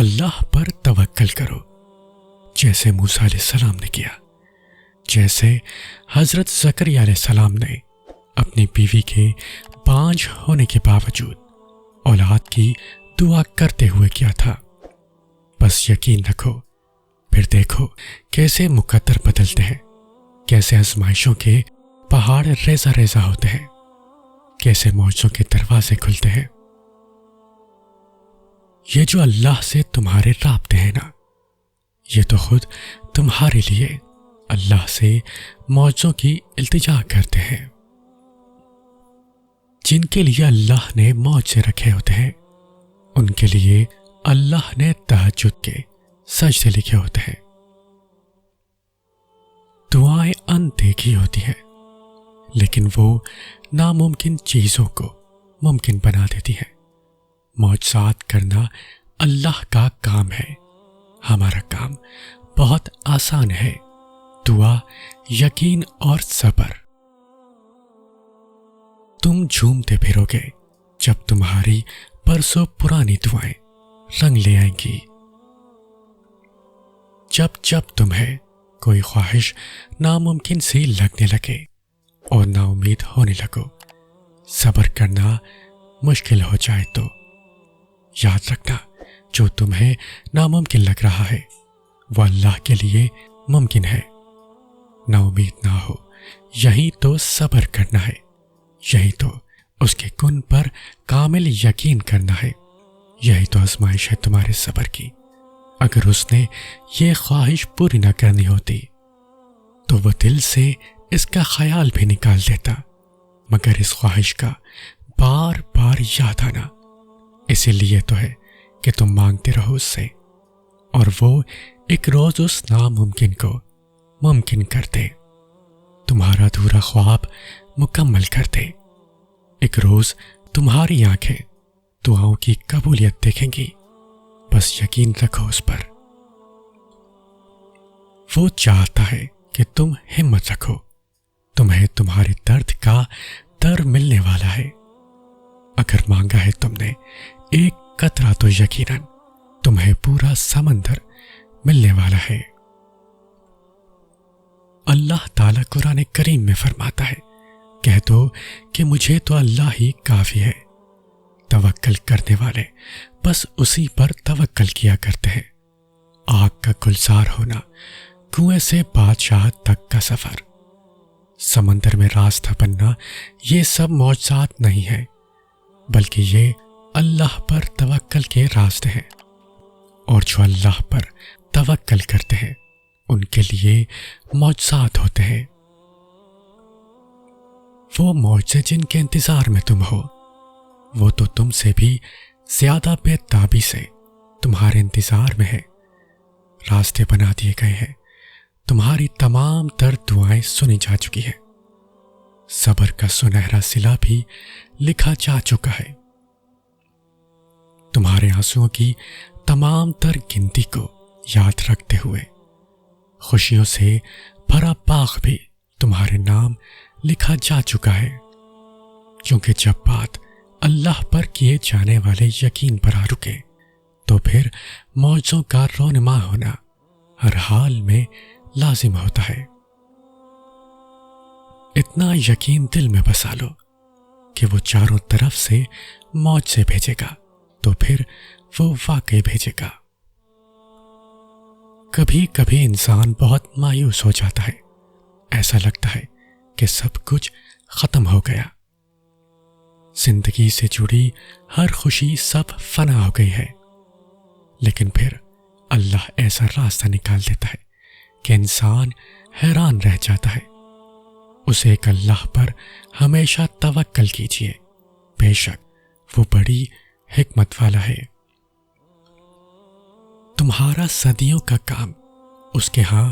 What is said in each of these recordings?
اللہ پر توکل کرو، جیسے موسیٰ علیہ السلام نے کیا، جیسے حضرت زکریا علیہ السلام نے اپنی بیوی کے بانجھ ہونے کے باوجود اولاد کی دعا کرتے ہوئے کیا تھا۔ بس یقین رکھو، پھر دیکھو کیسے مقدر بدلتے ہیں، کیسے آزمائشوں کے پہاڑ ریزہ ریزہ ہوتے ہیں، کیسے معجزوں کے دروازے کھلتے ہیں۔ یہ جو اللہ سے تمہارے رابطے ہیں نا، یہ تو خود تمہارے لیے اللہ سے معجزوں کی التجا کرتے ہیں۔ جن کے لیے اللہ نے معجزے رکھے ہوتے ہیں، ان کے لیے اللہ نے تہجد کے سجدے لکھے ہوتے ہیں۔ دعائیں اندیکھی ہوتی ہیں، لیکن وہ ناممکن چیزوں کو ممکن بنا دیتی ہیں۔ معجزات کرنا اللہ کا کام ہے، ہمارا کام بہت آسان ہے، دعا، یقین اور صبر۔ تم جھومتے پھرو گے جب تمہاری برسوں پرانی دعائیں رنگ لے آئیں گی۔ جب جب تمہیں کوئی خواہش ناممکن سی لگنے لگے اور نا امید ہونے لگو، صبر کرنا مشکل ہو جائے تو یاد رکھنا، جو تمہیں ناممکن لگ رہا ہے وہ اللہ کے لیے ممکن ہے۔ نا امید نہ ہو، یہی تو صبر کرنا ہے، یہی تو اس کے کن پر کامل یقین کرنا ہے، یہی تو آزمائش ہے تمہارے صبر کی۔ اگر اس نے یہ خواہش پوری نہ کرنی ہوتی تو وہ دل سے اس کا خیال بھی نکال دیتا، مگر اس خواہش کا بار بار یاد آنا اسی لیے تو ہے کہ تم مانگتے رہو اس سے، اور وہ ایک روز اس ناممکن کو ممکن کر دے، تمہارا ادھورا خواب مکمل کر دے۔ ایک روز تمہاری آنکھیں دعاؤں کی قبولیت دیکھیں گی، بس یقین رکھو اس پر۔ وہ چاہتا ہے کہ تم ہمت رکھو، تمہیں تمہارے درد کا در ملنے والا ہے۔ اگر مانگا ہے تم نے ایک قطرہ تو یقیناً تمہیں پورا سمندر ملنے والا ہے۔ اللہ تعالیٰ قرآن کریم میں فرماتا ہے، کہہ دو کہ مجھے تو اللہ ہی کافی ہے۔ توکل کرنے والے بس اسی پر توکل کیا کرتے ہیں۔ آگ کا گلزار ہونا، کنویں سے بادشاہت تک کا سفر، سمندر میں راستہ بننا، یہ سب معجزات نہیں ہیں، بلکہ یہ اللہ پر توکل کے راستے ہیں۔ اور جو اللہ پر توکل کرتے ہیں ان کے لیے معجزات ہوتے ہیں۔ وہ معجزے جن کے انتظار میں تم ہو، وہ تو تم سے بھی زیادہ بے تابی سے تمہارے انتظار میں ہے۔ راستے بنا دیے گئے ہیں، تمہاری تمام تر دعائیں سنی جا چکی ہیں، صبر کا سنہرا صلہ بھی لکھا جا چکا ہے۔ تمہارے آنسوؤں کی تمام تر گنتی کو یاد رکھتے ہوئے خوشیوں سے بھرا باغ بھی تمہارے نام لکھا جا چکا ہے، کیونکہ جب بات اللہ پر کیے جانے والے یقین پر آ رکے تو پھر معجزوں کا رونما ہونا ہر حال میں لازم ہوتا ہے۔ اتنا یقین دل میں بسا لو کہ وہ چاروں طرف سے معجزے بھیجے گا تو پھر وہ واقعی بھیجے گا۔ کبھی کبھی انسان بہت مایوس ہو جاتا ہے، ایسا لگتا ہے کہ سب کچھ ختم ہو گیا، زندگی سے جڑی ہر خوشی سب فنا ہو گئی ہے۔ لیکن پھر اللہ ایسا راستہ نکال دیتا ہے کہ انسان حیران رہ جاتا ہے۔ اسے ایک اللہ پر ہمیشہ توکل کیجیے، بے شک وہ بڑی حکمت والا ہے۔ تمہارا صدیوں کا کام اس کے ہاں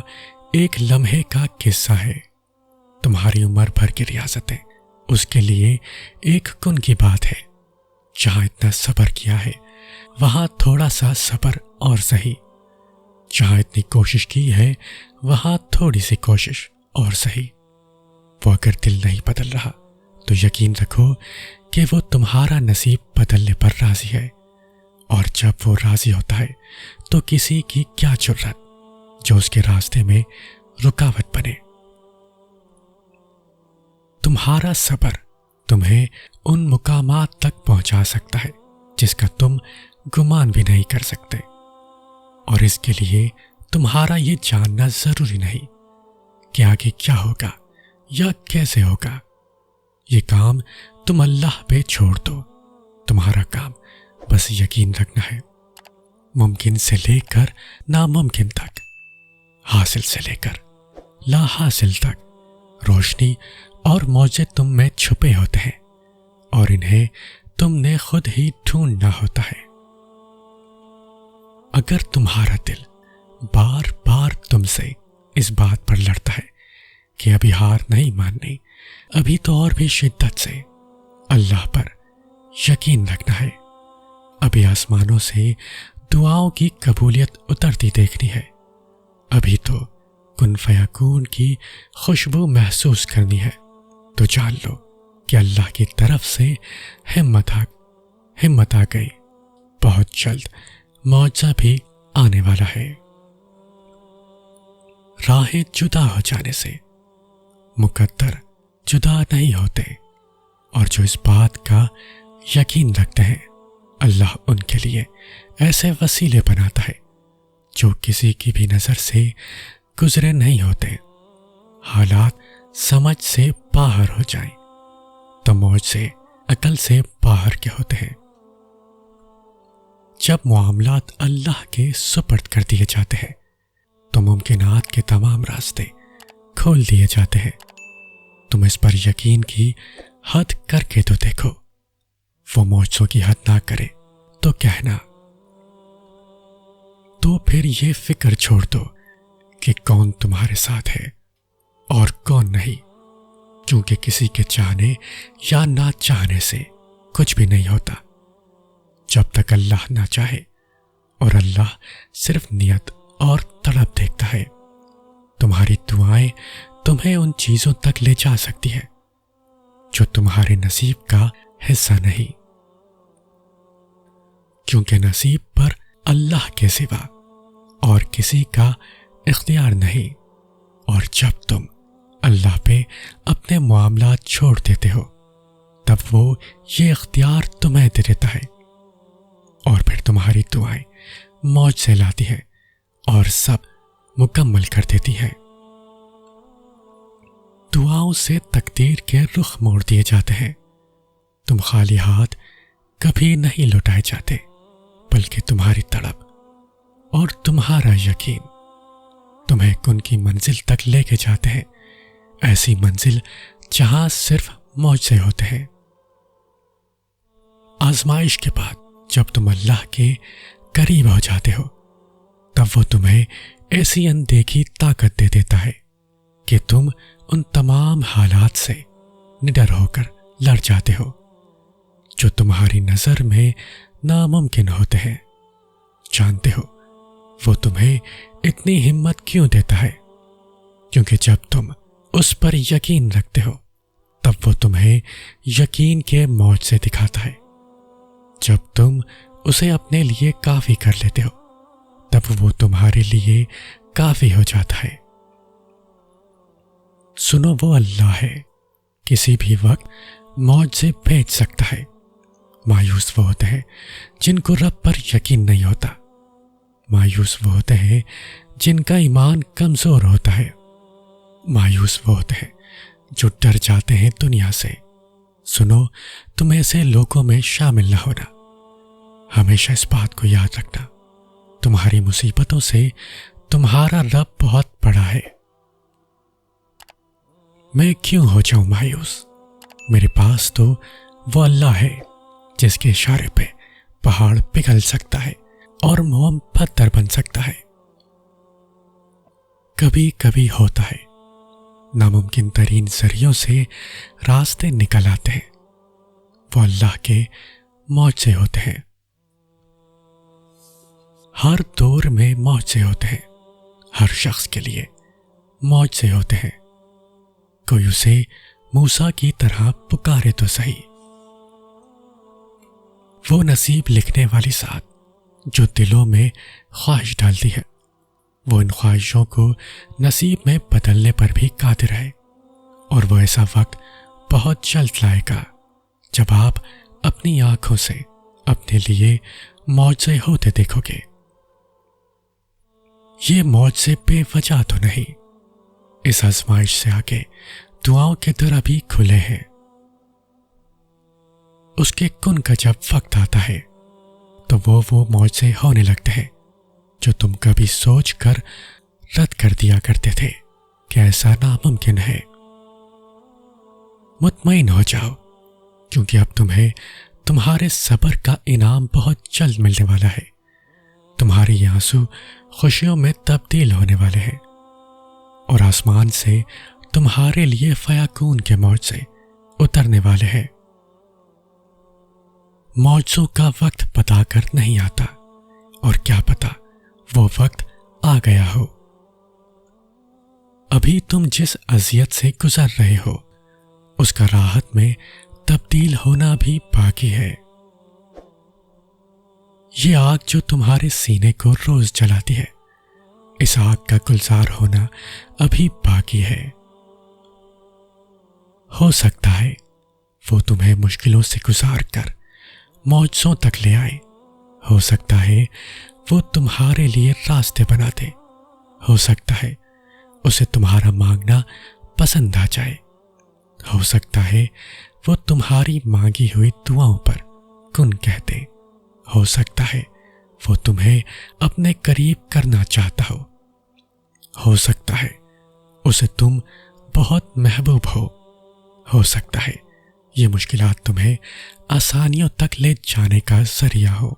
ایک لمحے کا قصہ ہے، تمہاری عمر بھر کی ریاستیں اس کے لیے ایک کن کی بات ہے۔ جہاں اتنا صبر کیا ہے وہاں تھوڑا سا صبر اور سہی، جہاں اتنی کوشش کی ہے وہاں تھوڑی سی کوشش اور سہی۔ وہ اگر دل نہیں بدل رہا تو یقین رکھو کہ وہ تمہارا نصیب بدلنے پر راضی ہے، اور جب وہ راضی ہوتا ہے تو کسی کی کیا جرأت جو اس کے راستے میں رکاوٹ بنے۔ تمہارا صبر تمہیں ان مقامات تک پہنچا سکتا ہے جس کا تم گمان بھی نہیں کر سکتے، اور اس کے لیے تمہارا یہ جاننا ضروری نہیں کہ آگے کیا ہوگا یا کیسے ہوگا۔ یہ کام تم اللہ پہ چھوڑ دو۔ تمہارا کام بس یقین رکھنا ہے، ممکن سے لے کر ناممکن تک، حاصل سے لے کر لا حاصل تک روشنی اور معجزے تم میں چھپے ہوتے ہیں، اور انہیں تم نے خود ہی ڈھونڈنا ہوتا ہے۔ اگر تمہارا دل بار بار تم سے اس بات پر لڑتا ہے کہ ابھی ہار نہیں ماننی، ابھی تو اور بھی شدت سے اللہ پر یقین رکھنا ہے، ابھی آسمانوں سے دعاؤں کی قبولیت اترتی دیکھنی ہے، ابھی تو کن فیکون کی خوشبو محسوس کرنی ہے، تو جان لو کہ اللہ کی طرف سے ہمت آ گئی، بہت جلد معجزہ بھی آنے والا ہے۔ راہیں جدا ہو جانے سے مقدر جدا نہیں ہوتے، اور جو اس بات کا یقین رکھتے ہیں اللہ ان کے لیے ایسے وسیلے بناتا ہے جو کسی کی بھی نظر سے گزرے نہیں ہوتے۔ حالات سمجھ سے باہر ہو جائیں تو معجزے عقل سے باہر کے ہوتے ہیں۔ جب معاملات اللہ کے سپرد کر دیے جاتے ہیں تو ممکنات کے تمام راستے کھول دیے جاتے ہیں۔ تم اس پر یقین کی حد کر کے تو دیکھو، وہ معجزوں کی حد نہ کرے تو کہنا۔ تو پھر یہ فکر چھوڑ دو کہ کون تمہارے ساتھ ہے اور کون نہیں، کیونکہ کسی کے چاہنے یا نہ چاہنے سے کچھ بھی نہیں ہوتا جب تک اللہ نہ چاہے، اور اللہ صرف نیت اور طلب دیکھتا ہے۔ تمہاری دعائیں تمہیں ان چیزوں تک لے جا سکتی ہیں جو تمہارے نصیب کا حصہ نہیں، کیونکہ نصیب پر اللہ کے سوا اور کسی کا اختیار نہیں، اور جب تم اللہ پہ اپنے معاملات چھوڑ دیتے ہو تب وہ یہ اختیار تمہیں دے دیتا ہے، اور پھر تمہاری دعائیں معجزے لاتی ہیں اور سب مکمل کر دیتی ہیں۔ دعاؤں سے تقدیر کے رخ موڑ دیے جاتے ہیں۔ تم خالی ہاتھ کبھی نہیں لوٹائے جاتے، بلکہ تمہاری تڑپ اور تمہارا یقین تمہیں کن کی منزل تک لے کے جاتے ہیں، ایسی منزل جہاں صرف معجزے ہوتے ہیں۔ آزمائش کے بعد جب تم اللہ کے قریب ہو جاتے ہو تب وہ تمہیں ایسی اندیکھی طاقت دے دیتا ہے کہ تم ان تمام حالات سے نڈر ہو کر لڑ جاتے ہو جو تمہاری نظر میں ناممکن ہوتے ہیں۔ جانتے ہو وہ تمہیں اتنی ہمت کیوں دیتا ہے؟ کیونکہ جب تم اس پر یقین رکھتے ہو تب وہ تمہیں یقین کے معجزے دکھاتا ہے۔ جب تم اسے اپنے لیے کافی کر لیتے ہو تب وہ تمہارے لیے کافی ہو جاتا ہے۔ سنو، وہ اللہ ہے، کسی بھی وقت معجزے بھیج سکتا ہے۔ مایوس وہ ہوتے ہیں جن کو رب پر یقین نہیں ہوتا، مایوس وہ ہوتے ہیں جن کا ایمان کمزور ہوتا ہے، مایوس وہ ہوتے ہیں جو ڈر جاتے ہیں دنیا سے۔ سنو، تم ایسے لوگوں میں شامل نہ ہونا۔ ہمیشہ اس بات کو یاد رکھنا، تمہاری مصیبتوں سے تمہارا رب بہت بڑا ہے۔ میں کیوں ہو جاؤں مایوس؟ میرے پاس تو وہ اللہ ہے جس کے اشارے پہ پہاڑ پگھل سکتا ہے اور موم پتھر بن سکتا ہے۔ کبھی کبھی ہوتا ہے ناممکن ترین ذریعوں سے راستے نکل آتے ہیں، وہ اللہ کے معجزے ہوتے ہیں۔ ہر دور میں معجزے ہوتے ہیں، ہر شخص کے لیے معجزے ہوتے ہیں۔ کوئی اسے موسیٰ کی طرح پکارے تو صحیح۔ وہ نصیب لکھنے والی ذات جو دلوں میں خواہش ڈالتی ہے، وہ ان خواہشوں کو نصیب میں بدلنے پر بھی قادر ہے، اور وہ ایسا وقت بہت جلد لائے گا جب آپ اپنی آنکھوں سے اپنے لیے معجزے ہوتے دیکھو گے۔ یہ معجزے بے وجہ تو نہیں، اس آزمائش سے آگے دعاؤں کے در ابھی کھلے ہیں۔ اس کے کن کا جب وقت آتا ہے تو وہ معجزے ہونے لگتے ہیں جو تم کبھی سوچ کر رد کر دیا کرتے تھے کہ ایسا ناممکن ہے۔ مطمئن ہو جاؤ، کیونکہ اب تمہیں تمہارے صبر کا انعام بہت جلد ملنے والا ہے۔ تمہارے یہ آنسو خوشیوں میں تبدیل ہونے والے ہیں، اور آسمان سے تمہارے لیے فیاکون کے معجزے اترنے والے ہیں۔ معجزوں کا وقت بتا کر نہیں آتا، اور کیا پتا وہ وقت آ گیا ہو۔ ابھی تم جس اذیت سے گزر رہے ہو اس کا راحت میں تبدیل ہونا بھی باقی ہے۔ یہ آگ جو تمہارے سینے کو روز جلاتی ہے، اس آگ کا گلزار ہونا ابھی باقی ہے۔ ہو سکتا ہے وہ تمہیں مشکلوں سے گزار کر معجزوں تک لے آئے، ہو سکتا ہے وہ تمہارے لیے راستے بنا دے، ہو سکتا ہے اسے تمہارا مانگنا پسند آ جائے، ہو سکتا ہے وہ تمہاری مانگی ہوئی دعاؤں پر کن کہہ دے، ہو سکتا ہے وہ تمہیں اپنے قریب کرنا چاہتا ہو سکتا ہے اسے تم بہت محبوب ہو سکتا ہے یہ مشکلات تمہیں آسانیوں تک لے جانے کا ذریعہ ہو۔